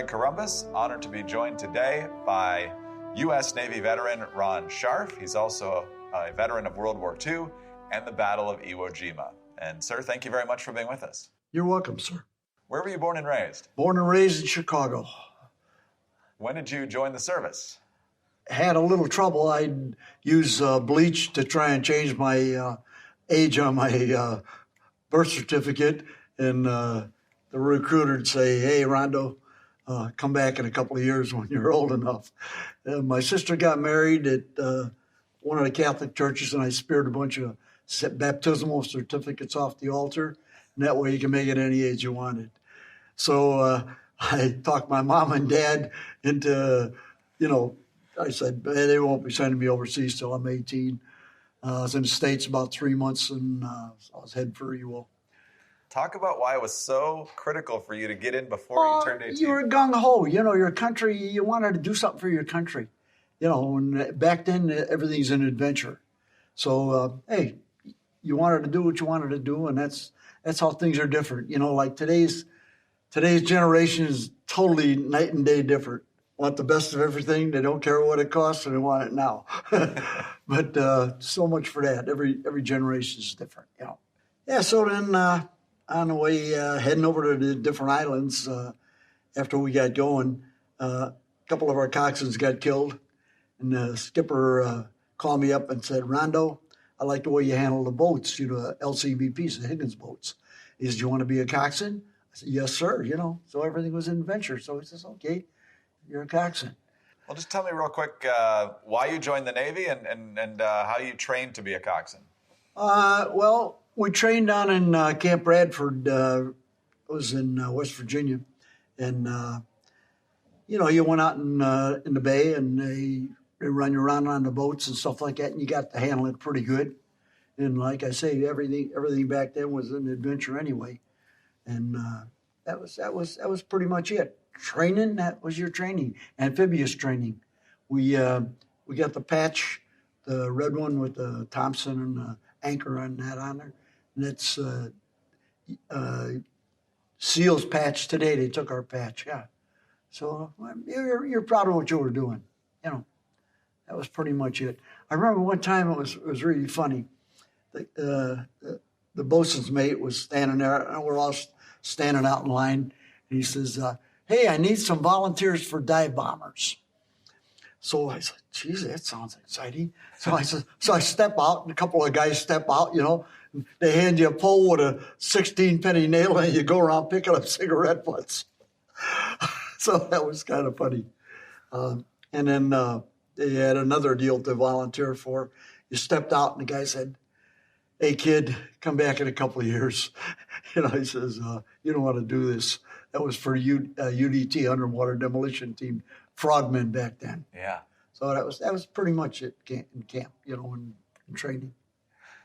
Greg Columbus, honored to be joined today by U.S. Navy veteran Ron Scharfe. He's also a veteran of World War II and the Battle of Iwo Jima. And sir, thank you very much for being with us. You're welcome, sir. Where were you born and raised? Born and raised in Chicago. When did you join the service? Had a little trouble. I'd use bleach to try and change my age on my birth certificate, and the recruiter would say, "Hey, Rondo, come back in a couple of years when you're old enough." My sister got married at one of the Catholic churches, and I spared a bunch of baptismal certificates off the altar, and that way you can make it any age you wanted. So I talked my mom and dad into, I said, they won't be sending me overseas till I'm 18. I was in the States about 3 months, and I was heading for Iwo. Talk about why it was so critical for you to get in before you turned 18. You were gung-ho. Your country, you wanted to do something for your country. And back then, everything's an adventure. So, hey, you wanted to do what you wanted to do, and that's how things are different. Like today's generation is totally night and day different. Want the best of everything. They don't care what it costs, and they want it now. But so much for that. Every generation is different. Yeah. So then on the way heading over to the different islands, after we got going, a couple of our coxswains got killed, and the skipper called me up and said, "Rondo, I like the way you handle the boats, LCBPs, the Higgins boats." He says, "Do you want to be a coxswain?" I said, "Yes, sir." So everything was an adventure. So he says, "Okay, you're a coxswain." Well, just tell me real quick why you joined the Navy and how you trained to be a coxswain. Well, we trained down in Camp Bradford. It was in West Virginia. And, you went out in the bay, and they run you around on the boats and stuff like that, and you got to handle it pretty good. And like I say, everything back then was an adventure anyway. And that was pretty much it. Training, that was your training. Amphibious training. We got the patch, the red one with the Thompson and the anchor on there. And it's SEAL's patch today. They took our patch, yeah. So you're proud of what you were doing. That was pretty much it. I remember one time it was really funny. The boatswain's mate was standing there, and we're all standing out in line. And he says, "Hey, I need some volunteers for dive bombers." So I said, "Geez, that sounds exciting." So I step out, and a couple of guys step out, They hand you a pole with a 16-penny nail, and you go around picking up cigarette butts. So that was kind of funny. And then they had another deal to volunteer for. You stepped out, and the guy said, "Hey, kid, come back in a couple of years." He says, "You don't want to do this." That was for UDT, Underwater Demolition Team, frogmen back then. Yeah. So that was pretty much it in camp, in training.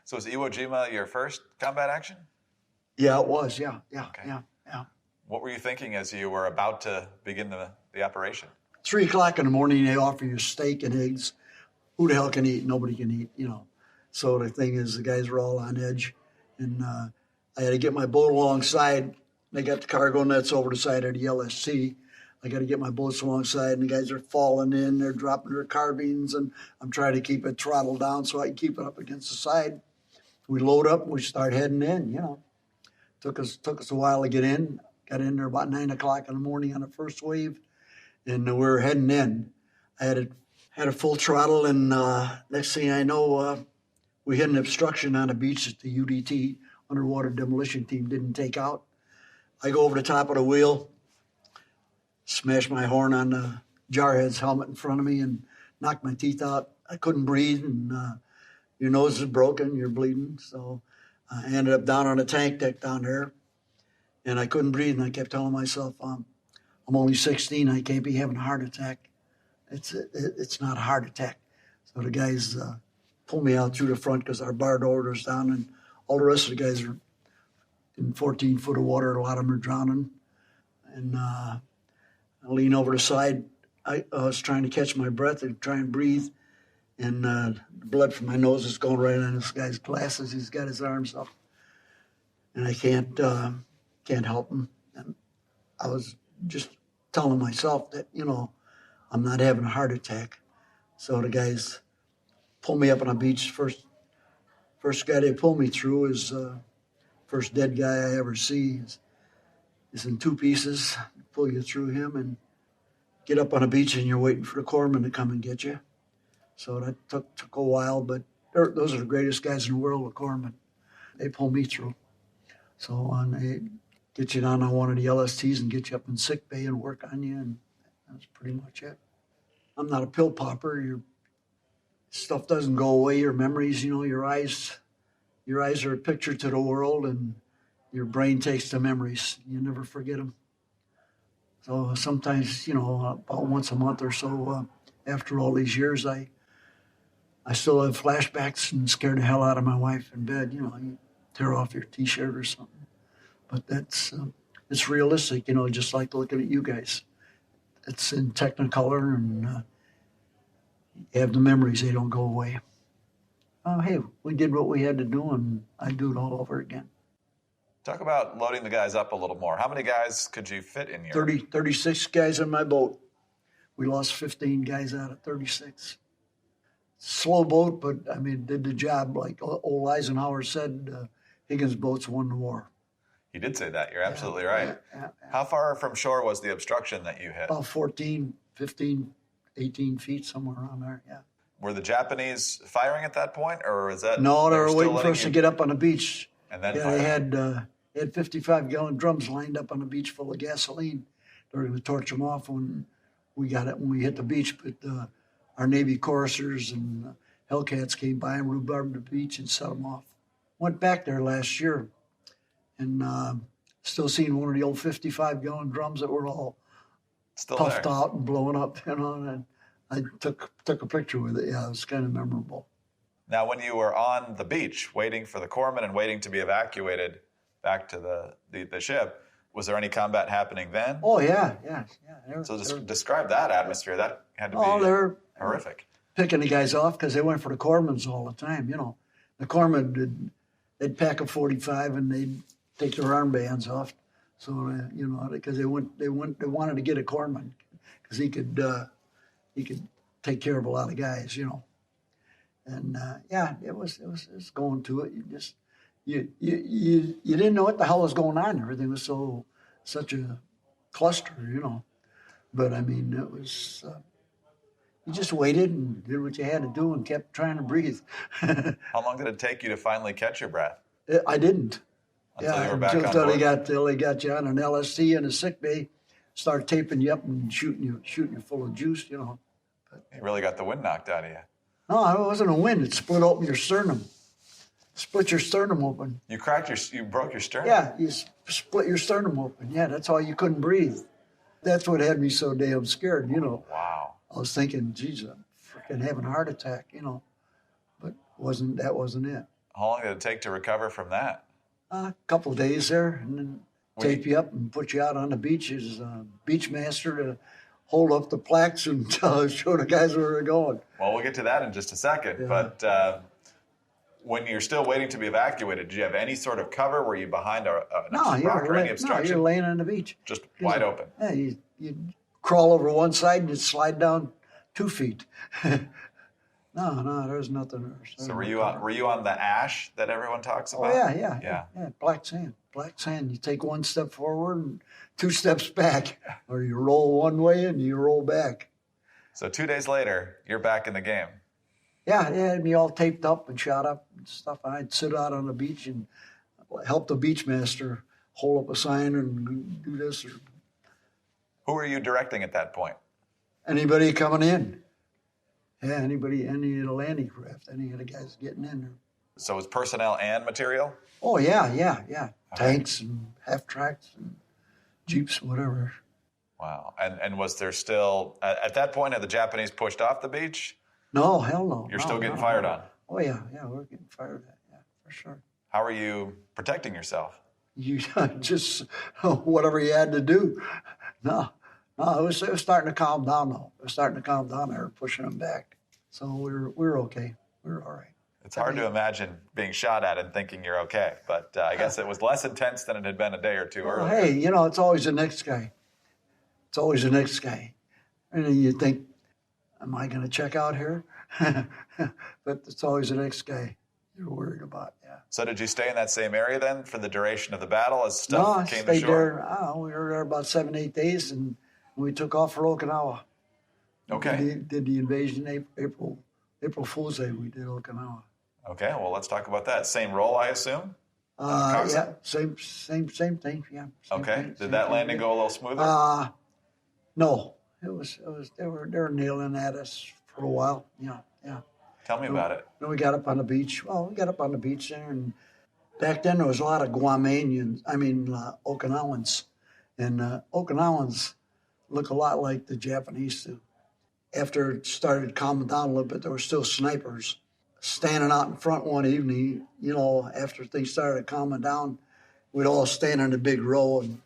So was Iwo Jima your first combat action? Yeah, it was. Yeah. Okay. Yeah. What were you thinking as you were about to begin the operation? 3 o'clock in the morning, they offer you steak and eggs. Who the hell can eat? Nobody can eat, So the thing is, the guys were all on edge, and I had to get my boat alongside. They got the cargo nets over the side of the LSC. I got to get my boats alongside, and the guys are falling in. They're dropping their carbines, and I'm trying to keep it throttled down so I can keep it up against the side. We load up, and we start heading in, Took us a while to get in. Got in there about 9 o'clock in the morning on the first wave, and we were heading in. I had a full throttle, and next thing I know, we hit an obstruction on the beach that the UDT, Underwater Demolition Team, didn't take out. I go over the top of the wheel, smash my horn on the jarhead's helmet in front of me, and knock my teeth out. I couldn't breathe, and your nose is broken, you're bleeding. So I ended up down on the tank deck down there, and I couldn't breathe, and I kept telling myself, I'm only 16, I can't be having a heart attack. It's not a heart attack. So the guys pulled me out through the front because our bar door was down, and all the rest of the guys are in 14 foot of water. A lot of them are drowning. And I lean over the side. I was trying to catch my breath and try and breathe. And the blood from my nose is going right on this guy's glasses. He's got his arms up. And I can't help him. And I was just telling myself that, I'm not having a heart attack. So the guys pulled me up on a beach. First guy they pulled me through is first dead guy I ever see. Is in two pieces. Pull you through him and get up on a beach, and you're waiting for the corpsman to come and get you. So that took a while, but those are the greatest guys in the world, the corpsmen. They pull me through. So they get you down on one of the LSTs and get you up in sick bay and work on you, and that's pretty much it. I'm not a pill popper. Your stuff doesn't go away. Your memories, your eyes are a picture to the world, and your brain takes the memories. You never forget them. So sometimes, about once a month or so, after all these years, I still have flashbacks and scare the hell out of my wife in bed. You tear off your T-shirt or something. But it's realistic, just like looking at you guys. It's in Technicolor, and you have the memories. They don't go away. Hey, we did what we had to do, and I'd do it all over again. Talk about loading the guys up a little more. How many guys could you fit in your... 36 guys in my boat. We lost 15 guys out of 36. Slow boat, but, did the job. Like old Eisenhower said, Higgins Boats won the war. He did say that. You're absolutely right. Yeah. How far from shore was the obstruction that you hit? About 14, 15, 18 feet, somewhere around there, yeah. Were the Japanese firing at that point, or is that... No, they were waiting for us to get up on the beach. And then they had 55-gallon drums lined up on the beach full of gasoline. They were going to torch them off when we hit the beach. But our Navy chorusers and Hellcats came by and rhubarbed the beach and set them off. Went back there last year and still seeing one of the old 55-gallon drums that were all still puffed there. Out and blowing up, and I took a picture with it. Yeah, it was kind of memorable. Now, when you were on the beach waiting for the corpsman and waiting to be evacuated back to the ship, was there any combat happening then? Oh, yeah. So describe that atmosphere. That had to be horrific. Picking the guys off because they went for the corpsmen all the time. The corpsmen, they'd pack a 45 and they'd take their armbands off. So, because they wanted to get a corpsman because he could take care of a lot of guys, And it was going to it. You didn't know what the hell was going on. Everything was such a cluster, But it was you just waited and did what you had to do and kept trying to breathe. How long did it take you to finally catch your breath? I didn't. Until you were back on board? Until they got you on an LST in a sick bay, start taping you up and shooting you full of juice, But you really got the wind knocked out of you. No, it wasn't a wind. It split open your sternum. Split your sternum open. You broke your sternum? Yeah, you split your sternum open. Yeah, that's why you couldn't breathe. That's what had me so damn scared, Wow. I was thinking, geez, I'm freaking having a heart attack, But that wasn't it. How long did it take to recover from that? A couple of days there, and then tape you up and put you out on the beach as a beach master to hold up the plaques and show the guys where they're going. Well, we'll get to that in just a second. Yeah. But when you're still waiting to be evacuated, did you have any sort of cover? Were you behind a rock or any obstruction? No, you're laying on the beach. Just wide open. Yeah, you crawl over one side and you'd slide down 2 feet. No, there's nothing there. So were you on the ash that everyone talks about? Oh, yeah. Black sand. You take one step forward and 2 steps back, or you roll one way and you roll back. So 2 days later, you're back in the game. Yeah, they had me all taped up and shot up and stuff. I'd sit out on the beach and help the beach master hold up a sign and do this. Who were you directing at that point? Anybody coming in. Yeah, any of the landing craft, any of the guys getting in there. So it was personnel and material? Oh, yeah. Okay. Tanks and half-tracks and jeeps, whatever. Wow. And was there still, at that point, had the Japanese pushed off the beach? No, hell no. You're still getting fired on? Oh, yeah, we're getting fired at, yeah, for sure. How are you protecting yourself? You just, whatever you had to do. No, it was starting to calm down, though. It was starting to calm down. They were pushing them back. So we were okay. We were all right. It's hard to imagine being shot at and thinking you're okay, but I guess it was less intense than it had been a day or two earlier. Hey, it's always the next guy. it's always the next guy. And then you think, am I going to check out here? But it's always the next guy you're worried about, yeah. So did you stay in that same area then for the duration of the battle as No, stuff I came stayed ashore? there. We were there about 7-8 days, and we took off for Okinawa. Okay. Did the invasion April Fool's Day. We did Okinawa. Okay, well, let's talk about that. Same role, I assume? Yeah, same thing. Yeah. Okay. Did that landing go a little smoother? No, it was. They were nailing at us for a while. Yeah. Tell me about it. Then we got up on the beach. Well, we got up on the beach there, and back then there was a lot of Okinawans, and Okinawans look a lot like the Japanese do. After it started calming down a little bit, there were still snipers standing out in front one evening. After things started calming down, we'd all stand in a big row and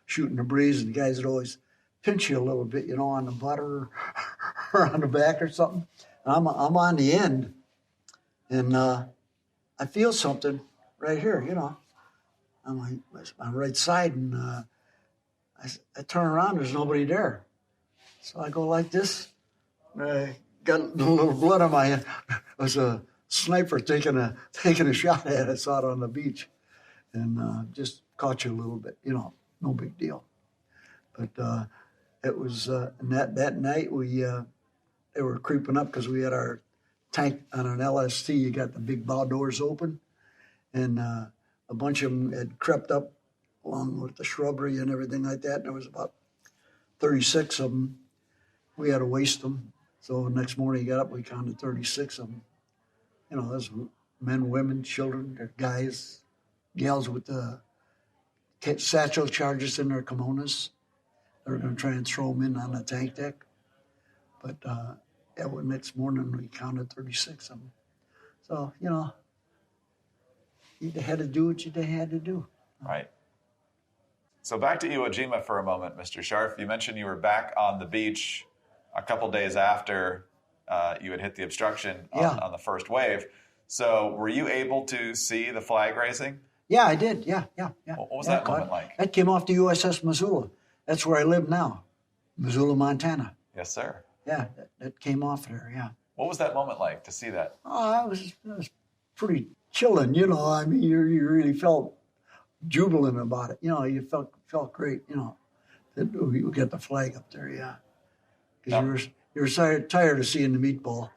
shooting the breeze, and the guys would always pinch you a little bit, on the butt or on the back or something. And I'm on the end, and I feel something right here, on my right side, and I turn around, there's nobody there. So I go like this. I got a little blood on my hand. It was a sniper taking a shot at us out on the beach, and just caught you a little bit. No big deal. But it was and that night they were creeping up because we had our tank on an LST. You got the big bow doors open, and a bunch of them had crept up along with the shrubbery and everything like that. And there was about 36 of them. We had to waste them. So the next morning, you got up, we counted 36 of them. Those men, women, children, guys, gals with the satchel charges in their kimonos. They were going to try and throw them in on the tank deck. But the next morning, we counted 36 of them. So, you had to do what you had to do. Right. So back to Iwo Jima for a moment, Mr. Scharfe. You mentioned you were back on the beach a couple days after you had hit the obstruction on the first wave. So were you able to see the flag raising? Yeah, I did. Yeah. What was that moment like? That came off the USS Missoula. That's where I live now, Missoula, Montana. Yes, sir. Yeah, that came off there, yeah. What was that moment like to see that? Oh, it was pretty chilling, I mean, you really felt jubilant about it. You felt great, that we got the flag up there, yeah. Because you were tired of seeing the meatball.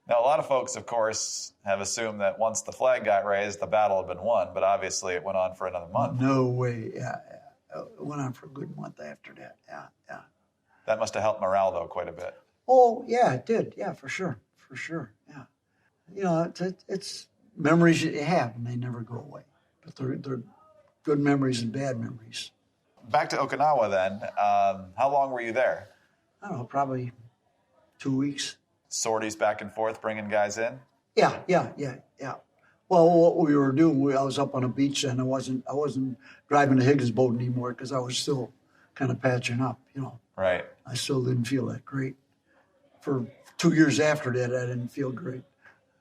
Now, a lot of folks, of course, have assumed that once the flag got raised, the battle had been won, but obviously it went on for another month. No way, yeah. It went on for a good month after that, yeah. That must have helped morale, though, quite a bit. Oh, yeah, it did, yeah, for sure, yeah. It's memories that you have, and they never go away. But they're good memories and bad memories. Back to Okinawa, then. How long were you there? I don't know, probably 2 weeks. Sorties back and forth, bringing guys in? Yeah. Well, what we were doing, I was up on a beach, and I wasn't driving the Higgins Boat anymore because I was still kind of patching up, Right. I still didn't feel that great. For 2 years after that, I didn't feel great.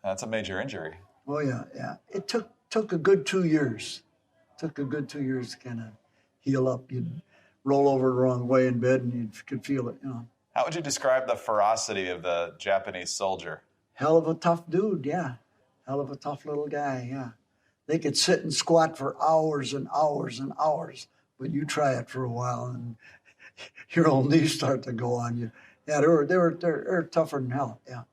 That's a major injury. Oh, yeah. It took a good 2 years. To kind of heal up. You'd roll over the wrong way in bed, and you could feel it, How would you describe the ferocity of the Japanese soldier? Hell of a tough dude, yeah. Hell of a tough little guy, yeah. They could sit and squat for hours and hours and hours, but you try it for a while, and your old knees start to go on you. Yeah, they're tougher than hell, yeah.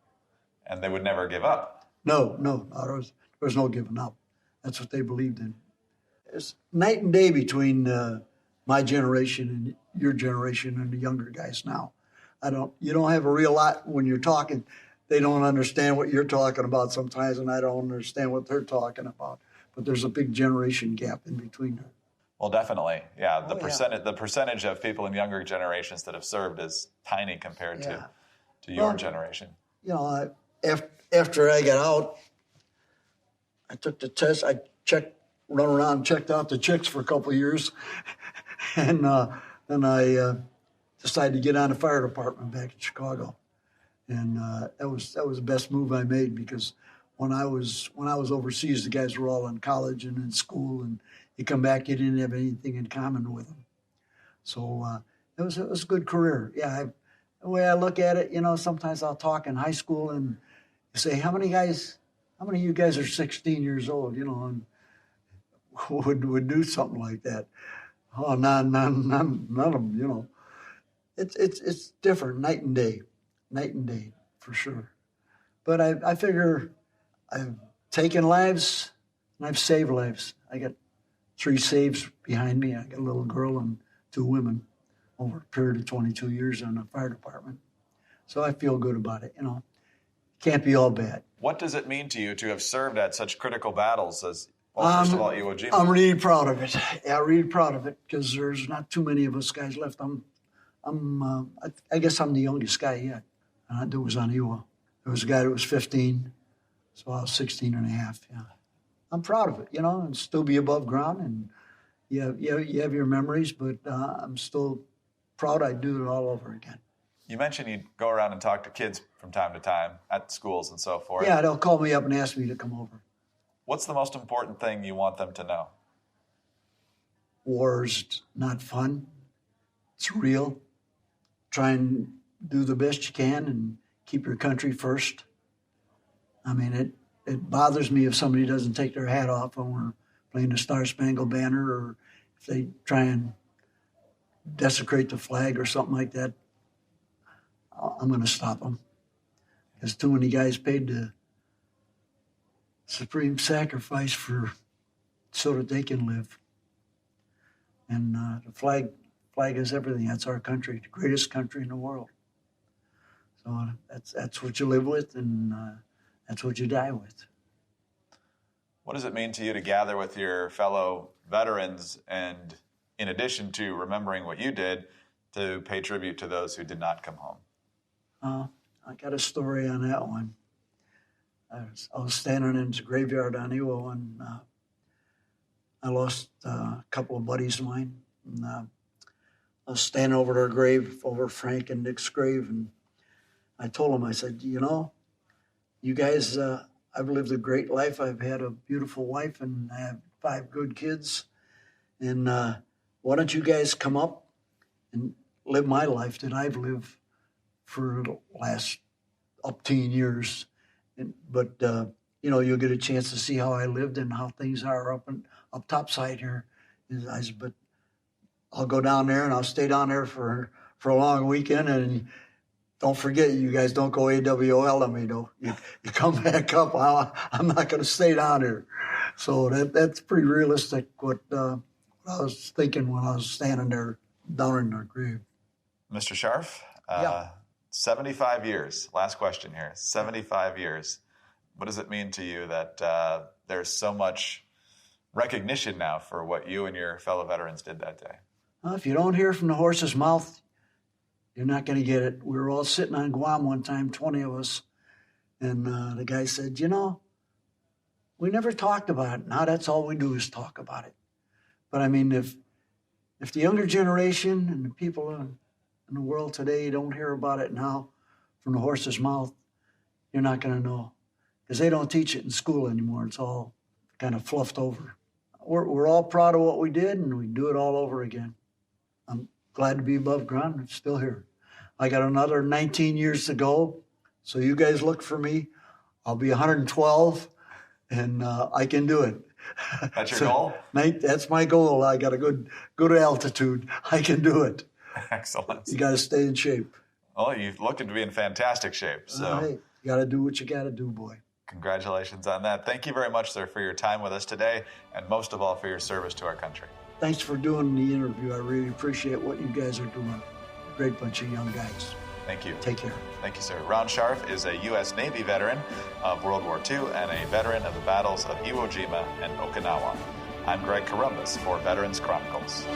And they would never give up. No, there was no giving up. That's what they believed in. It's night and day between my generation and your generation and the younger guys now. You don't have a real lot when you're talking. They don't understand what you're talking about sometimes, and I don't understand what they're talking about. But there's a big generation gap in between there. Well, definitely, yeah. The percentage of people in younger generations that have served is tiny compared to your generation. After I got out, I took the test. I run around and checked out the chicks for a couple of years, and then I decided to get on the fire department back in Chicago, and that was the best move I made because when I was overseas, the guys were all in college and in school, and you come back, you didn't have anything in common with them. So it was a good career. Yeah, the way I look at it, sometimes I'll talk in high school and say, how many of you guys are 16 years old, and would do something like that? Oh, none of them, It's different, night and day, for sure. But I figure I've taken lives and I've saved lives. I got 3 saves behind me. I got a little girl and 2 women over a period of 22 years in the fire department. So I feel good about it, Can't be all bad. What does it mean to you to have served at such critical battles as, well, first of all, Iwo Jima? I'm really proud of it. Yeah, really proud of it because there's not too many of us guys left. I guess I'm the youngest guy yet. And that was on Iwo. There was a guy that was 15, so I was 16 and a half, yeah. I'm proud of it, and still be above ground. And you have your memories, but I'm still proud I'd do it all over again. You mentioned you'd go around and talk to kids from time to time at schools and so forth. Yeah, they'll call me up and ask me to come over. What's the most important thing you want them to know? War's not fun. It's real. Try and do the best you can and keep your country first. I mean, it bothers me if somebody doesn't take their hat off when we're playing the Star-Spangled Banner, or if they try and desecrate the flag or something like that. I'm going to stop them. Because too many guys paid the supreme sacrifice so that they can live. And the flag is everything. That's our country, the greatest country in the world. So that's what you live with, and that's what you die with. What does it mean to you to gather with your fellow veterans and, in addition to remembering what you did, to pay tribute to those who did not come home? I got a story on that one. I was standing in the graveyard on Iwo, and I lost a couple of buddies of mine. And I was standing over their grave, over Frank and Nick's grave, and I told them, I said, you guys, I've lived a great life. I've had a beautiful wife, and I have 5 good kids. And why don't you guys come up and live my life that I've lived for the last up 10 years. But you'll get a chance to see how I lived and how things are up topside here. I said, but I'll go down there and I'll stay down there for a long weekend. And don't forget, you guys don't go AWOL on me, though. You come back up, I'm not going to stay down here. So that's pretty realistic what I was thinking when I was standing there down in their grave. Mr. Scharfe, yeah. 75 years. Last question here. 75 years. What does it mean to you that there's so much recognition now for what you and your fellow veterans did that day? Well, if you don't hear from the horse's mouth, you're not going to get it. We were all sitting on Guam one time, 20 of us, and the guy said, we never talked about it. Now that's all we do is talk about it. But I mean, if the younger generation and the people in the world today don't hear about it now from the horse's mouth, you're not going to know. Because they don't teach it in school anymore. It's all kind of fluffed over. We're all proud of what we did, and we do it all over again. I'm glad to be above ground. I'm still here. I got another 19 years to go, so you guys look for me. I'll be 112, and I can do it. That's your goal? That's my goal. I got a good altitude. I can do it. Excellent. You got to stay in shape. Well, you look to be in fantastic shape. So hey, you got to do what you got to do, boy. Congratulations on that. Thank you very much, sir, for your time with us today, and most of all for your service to our country. Thanks for doing the interview. I really appreciate what you guys are doing. Great bunch of young guys. Thank you. Take care. Thank you, sir. Rondo Scharfe is a U.S. Navy veteran of World War II and a veteran of the battles of Iwo Jima and Okinawa. I'm Greg Columbus for Veterans Chronicles.